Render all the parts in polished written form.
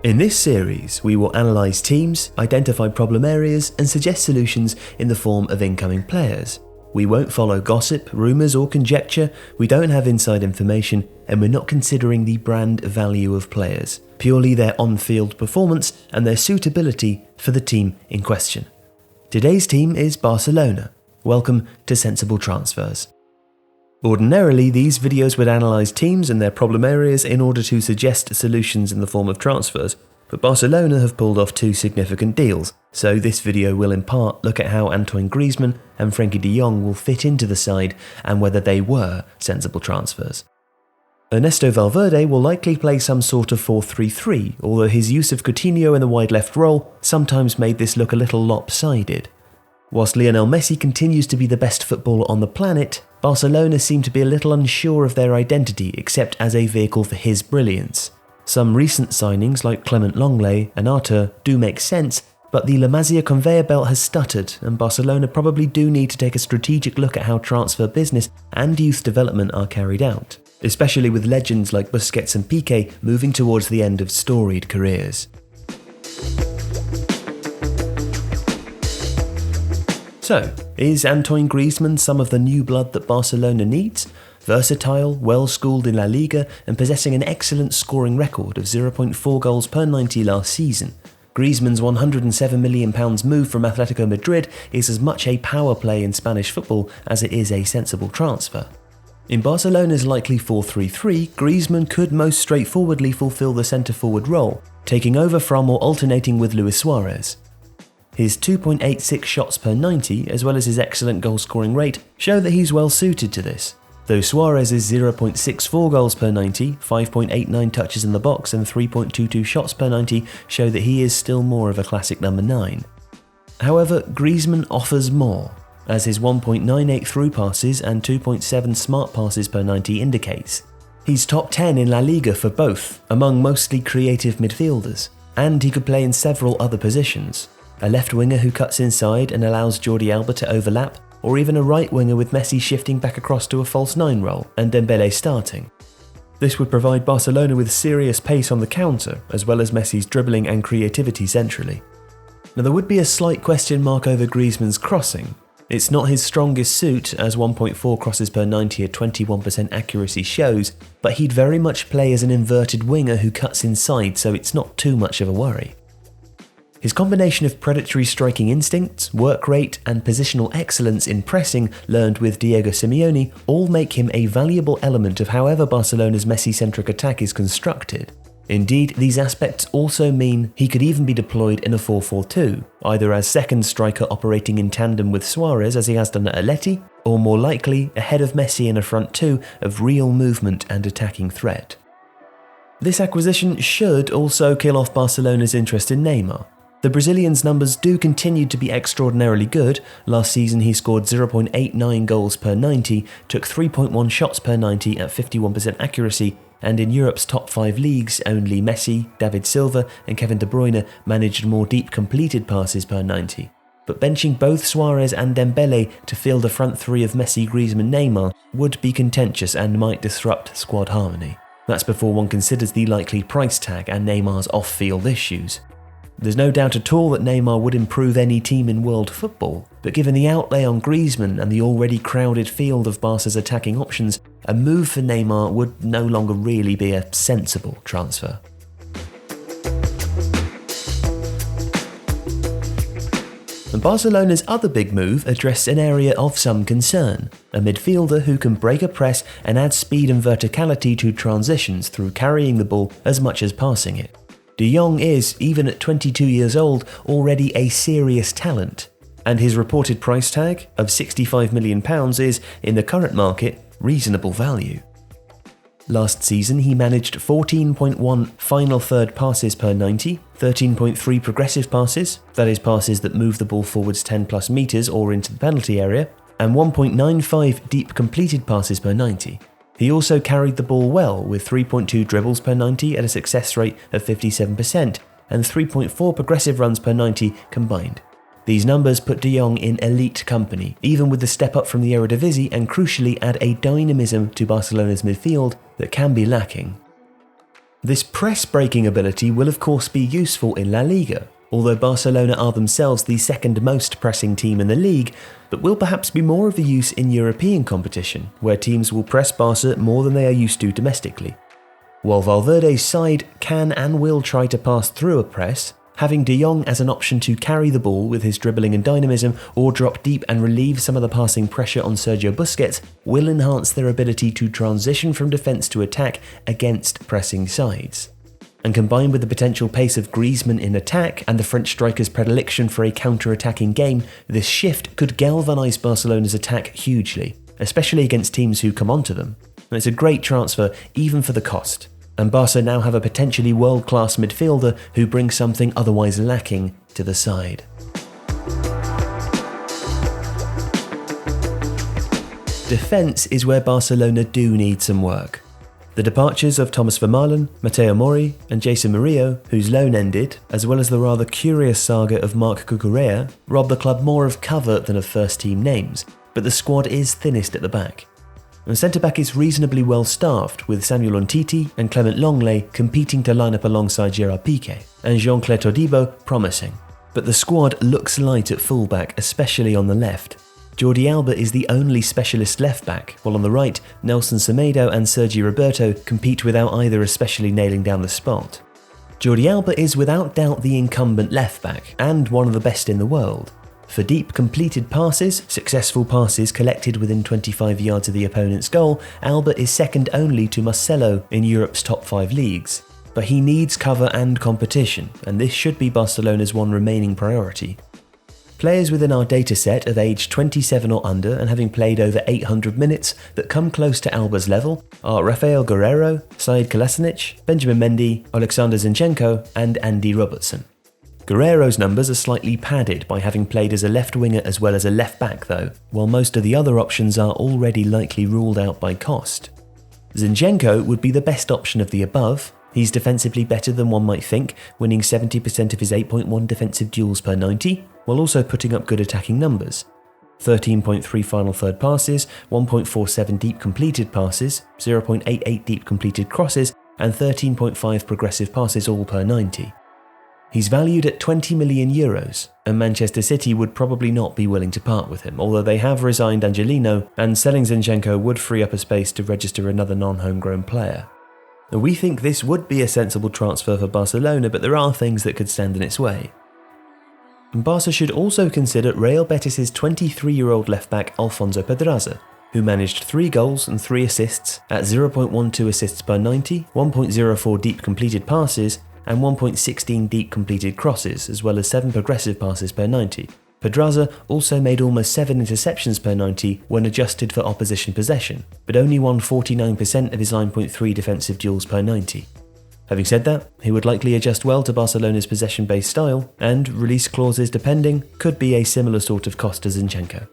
In this series, we will analyse teams, identify problem areas, and suggest solutions in the form of incoming players. We won't follow gossip, rumours, or conjecture, we don't have inside information, and we're not considering the brand value of players, purely their on-field performance and their suitability for the team in question. Today's team is Barcelona. Welcome to Sensible Transfers. Ordinarily, these videos would analyse teams and their problem areas in order to suggest solutions in the form of transfers, but Barcelona have pulled off two significant deals, so this video will in part look at how Antoine Griezmann and Frenkie de Jong will fit into the side and whether they were sensible transfers. Ernesto Valverde will likely play some sort of 4-3-3, although his use of Coutinho in the wide left role sometimes made this look a little lopsided. Whilst Lionel Messi continues to be the best footballer on the planet, Barcelona seem to be a little unsure of their identity except as a vehicle for his brilliance. Some recent signings like Clement Lenglet and Arthur do make sense, but the La Masia conveyor belt has stuttered and Barcelona probably do need to take a strategic look at how transfer business and youth development are carried out, especially with legends like Busquets and Piqué moving towards the end of storied careers. So, is Antoine Griezmann some of the new blood that Barcelona needs? Versatile, well-schooled in La Liga and possessing an excellent scoring record of 0.4 goals per 90 last season, Griezmann's £107 million move from Atletico Madrid is as much a power play in Spanish football as it is a sensible transfer. In Barcelona's likely 4-3-3, Griezmann could most straightforwardly fulfill the centre-forward role, taking over from or alternating with Luis Suarez. His 2.86 shots per 90, as well as his excellent goal-scoring rate, show that he's well suited to this, though Suarez's 0.64 goals per 90, 5.89 touches in the box and 3.22 shots per 90 show that he is still more of a classic number 9. However, Griezmann offers more, as his 1.98 through passes and 2.7 smart passes per 90 indicates. He's top 10 in La Liga for both, among mostly creative midfielders, and he could play in several other positions. A left winger who cuts inside and allows Jordi Alba to overlap, or even a right winger with Messi shifting back across to a false 9 role and Dembele starting. This would provide Barcelona with serious pace on the counter, as well as Messi's dribbling and creativity centrally. Now there would be a slight question mark over Griezmann's crossing. It's not his strongest suit, as 1.4 crosses per 90 at 21% accuracy shows, but he'd very much play as an inverted winger who cuts inside, so it's not too much of a worry. His combination of predatory striking instincts, work rate, and positional excellence in pressing learned with Diego Simeone all make him a valuable element of however Barcelona's Messi-centric attack is constructed. Indeed, these aspects also mean he could even be deployed in a 4-4-2, either as second striker operating in tandem with Suarez as he has done at Atleti, or more likely ahead of Messi in a front two of real movement and attacking threat. This acquisition should also kill off Barcelona's interest in Neymar. The Brazilian's numbers do continue to be extraordinarily good. Last season he scored 0.89 goals per 90, took 3.1 shots per 90 at 51% accuracy, and in Europe's top 5 leagues only Messi, David Silva and Kevin De Bruyne managed more deep completed passes per 90. But benching both Suarez and Dembele to field a front three of Messi, Griezmann, Neymar would be contentious and might disrupt squad harmony. That's before one considers the likely price tag and Neymar's off-field issues. There's no doubt at all that Neymar would improve any team in world football, but given the outlay on Griezmann and the already crowded field of Barca's attacking options, a move for Neymar would no longer really be a sensible transfer. And Barcelona's other big move addressed an area of some concern, a midfielder who can break a press and add speed and verticality to transitions through carrying the ball as much as passing it. De Jong is, even at 22 years old, already a serious talent, and his reported price tag of £65 million is, in the current market, reasonable value. Last season he managed 14.1 final third passes per 90, 13.3 progressive passes, that is passes that move the ball forwards 10 plus metres or into the penalty area, and 1.95 deep completed passes per 90. He also carried the ball well, with 3.2 dribbles per 90 at a success rate of 57% and 3.4 progressive runs per 90 combined. These numbers put de Jong in elite company, even with the step up from the Eredivisie, and crucially add a dynamism to Barcelona's midfield that can be lacking. This press-breaking ability will of course be useful in La Liga, although Barcelona are themselves the second most pressing team in the league, but will perhaps be more of a use in European competition, where teams will press Barca more than they are used to domestically. While Valverde's side can and will try to pass through a press, having De Jong as an option to carry the ball with his dribbling and dynamism or drop deep and relieve some of the passing pressure on Sergio Busquets will enhance their ability to transition from defence to attack against pressing sides. And combined with the potential pace of Griezmann in attack and the French striker's predilection for a counter-attacking game, this shift could galvanise Barcelona's attack hugely, especially against teams who come onto them. And it's a great transfer even for the cost. And Barca now have a potentially world-class midfielder who brings something otherwise lacking to the side. Defence is where Barcelona do need some work. The departures of Thomas Vermaelen, Mateo Mori and Jason Murillo, whose loan ended, as well as the rather curious saga of Marc Cucurella, rob the club more of cover than of first-team names, but the squad is thinnest at the back. And centre-back is reasonably well staffed, with Samuel Umtiti and Clement Longley competing to line up alongside Gerard Piqué, and Jean-Claire Todibo promising. But the squad looks light at full-back, especially on the left. Jordi Alba is the only specialist left-back, while on the right, Nelson Semedo and Sergi Roberto compete without either especially nailing down the spot. Jordi Alba is without doubt the incumbent left-back, and one of the best in the world. For deep completed passes, successful passes collected within 25 yards of the opponent's goal, Alba is second only to Marcelo in Europe's top 5 leagues. But he needs cover and competition, and this should be Barcelona's one remaining priority. Players within our dataset of age 27 or under and having played over 800 minutes that come close to Alba's level are Rafael Guerreiro, Said Kolasinac, Benjamin Mendy, Alexander Zinchenko and Andy Robertson. Guerreiro's numbers are slightly padded by having played as a left winger as well as a left back though, while most of the other options are already likely ruled out by cost. Zinchenko would be the best option of the above. He's defensively better than one might think, winning 70% of his 8.1 defensive duels per 90, while also putting up good attacking numbers. 13.3 final third passes, 1.47 deep completed passes, 0.88 deep completed crosses, and 13.5 progressive passes all per 90. He's valued at €20 million, and Manchester City would probably not be willing to part with him, although they have resigned Angelino, and selling Zinchenko would free up a space to register another non-homegrown player. We think this would be a sensible transfer for Barcelona, but there are things that could stand in its way. Barca should also consider Real Betis' 23-year-old left-back Alfonso Pedraza, who managed 3 goals and 3 assists at 0.12 assists per 90, 1.04 deep completed passes, and 1.16 deep completed crosses, as well as 7 progressive passes per 90. Pedraza also made almost 7 interceptions per 90 when adjusted for opposition possession, but only won 49% of his 9.3 defensive duels per 90. Having said that, he would likely adjust well to Barcelona's possession-based style, and release clauses depending could be a similar sort of cost to Zinchenko.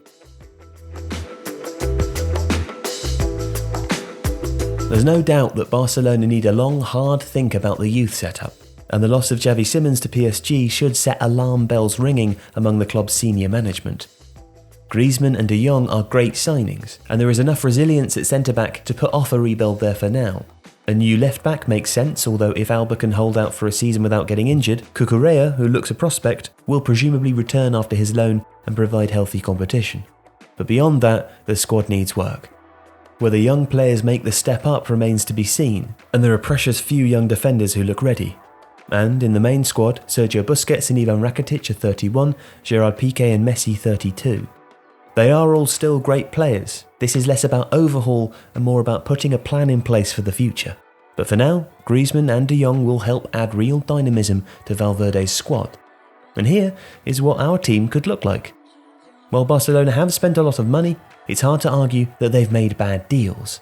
There's no doubt that Barcelona need a long, hard think about the youth setup, and the loss of Xavi Simons to PSG should set alarm bells ringing among the club's senior management. Griezmann and De Jong are great signings, and there is enough resilience at centre-back to put off a rebuild there for now. A new left-back makes sense, although if Alba can hold out for a season without getting injured, Cucurella, who looks a prospect, will presumably return after his loan and provide healthy competition. But beyond that, the squad needs work. Whether young players make the step up remains to be seen, and there are precious few young defenders who look ready. And in the main squad, Sergio Busquets and Ivan Rakitic are 31, Gerard Piqué and Messi 32. They are all still great players. This is less about overhaul and more about putting a plan in place for the future. But for now, Griezmann and De Jong will help add real dynamism to Valverde's squad. And here is what our team could look like. While Barcelona have spent a lot of money, it's hard to argue that they've made bad deals.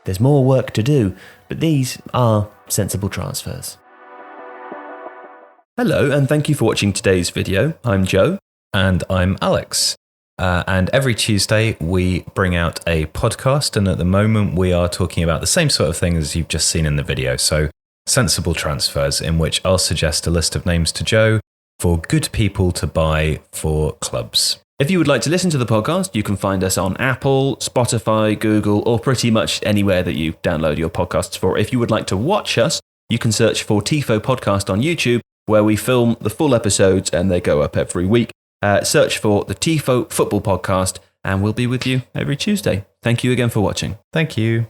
There's more work to do, but these are sensible transfers. Hello, and thank you for watching today's video. I'm Joe. And I'm Alex. And every Tuesday we bring out a podcast, and at the moment we are talking about the same sort of thing as you've just seen in the video. So sensible transfers, in which I'll suggest a list of names to Joe for good people to buy for clubs. If you would like to listen to the podcast, you can find us on Apple, Spotify, Google, or pretty much anywhere that you download your podcasts for. If you would like to watch us, You can search for Tifo Podcast on YouTube, where we film the full episodes and they go up every week. Search for the Tifo Football Podcast, and we'll be with you every Tuesday. Thank you again for watching. Thank you.